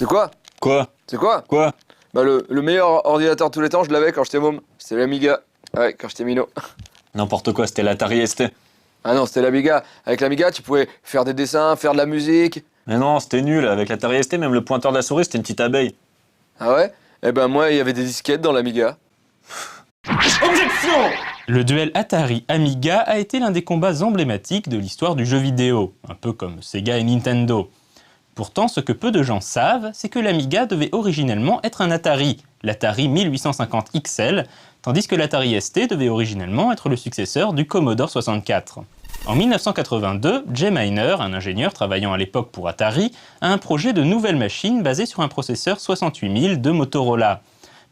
C'est quoi? Quoi? C'est quoi? Quoi? Bah le meilleur ordinateur de tous les temps, je l'avais quand j'étais môme. C'était l'Amiga. Ouais, quand j'étais minot. N'importe quoi, c'était l'Atari ST. Ah non, c'était l'Amiga. Avec l'Amiga, tu pouvais faire des dessins, faire de la musique. Mais non, c'était nul. Avec l'Atari ST, même le pointeur de la souris, c'était une petite abeille. Ah ouais? Eh ben moi, il y avait des disquettes dans l'Amiga. Objection! Le duel Atari-Amiga a été l'un des combats emblématiques de l'histoire du jeu vidéo, un peu comme Sega et Nintendo. Pourtant, ce que peu de gens savent, c'est que l'Amiga devait originellement être un Atari, l'Atari 1850 XL, tandis que l'Atari ST devait originellement être le successeur du Commodore 64. En 1982, Jay Miner, un ingénieur travaillant à l'époque pour Atari, a un projet de nouvelle machine basée sur un processeur 68000 de Motorola.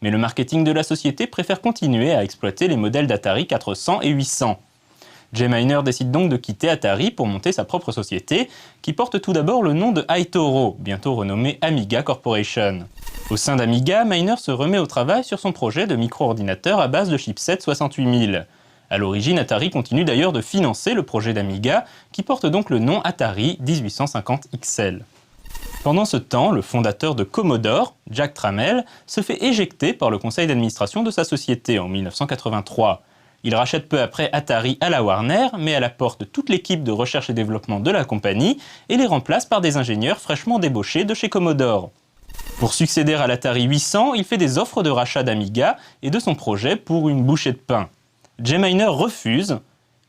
Mais le marketing de la société préfère continuer à exploiter les modèles d'Atari 400 et 800. Jay Miner décide donc de quitter Atari pour monter sa propre société, qui porte tout d'abord le nom de iToro, bientôt renommé Amiga Corporation. Au sein d'Amiga, Miner se remet au travail sur son projet de micro-ordinateur à base de chipset 68000. À l'origine, Atari continue d'ailleurs de financer le projet d'Amiga, qui porte donc le nom Atari 1850 XL. Pendant ce temps, le fondateur de Commodore, Jack Tramiel, se fait éjecter par le conseil d'administration de sa société en 1983. Il rachète peu après Atari à la Warner, mais elle apporte toute l'équipe de recherche et développement de la compagnie et les remplace par des ingénieurs fraîchement débauchés de chez Commodore. Pour succéder à l'Atari 800, il fait des offres de rachat d'Amiga et de son projet pour une bouchée de pain. Jay Miner refuse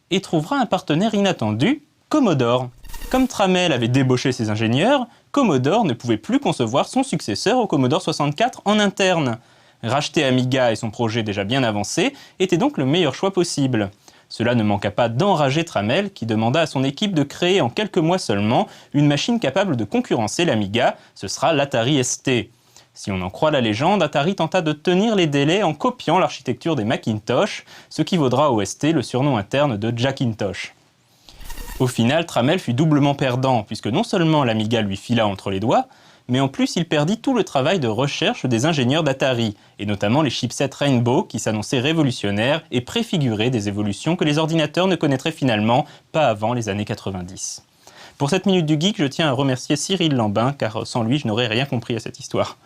et trouvera un partenaire inattendu, Commodore. Comme Tramiel avait débauché ses ingénieurs, Commodore ne pouvait plus concevoir son successeur au Commodore 64 en interne. Racheter Amiga et son projet déjà bien avancé était donc le meilleur choix possible. Cela ne manqua pas d'enrager Tramiel qui demanda à son équipe de créer en quelques mois seulement une machine capable de concurrencer l'Amiga, ce sera l'Atari ST. Si on en croit la légende, Atari tenta de tenir les délais en copiant l'architecture des Macintosh, ce qui vaudra au ST le surnom interne de Jackintosh. Au final, Tramiel fut doublement perdant, puisque non seulement l'Amiga lui fila entre les doigts, mais en plus il perdit tout le travail de recherche des ingénieurs d'Atari, et notamment les chipsets Rainbow qui s'annonçaient révolutionnaires et préfiguraient des évolutions que les ordinateurs ne connaîtraient finalement pas avant les années 90. Pour cette Minute du Geek, je tiens à remercier Cyril Lambin, car sans lui je n'aurais rien compris à cette histoire.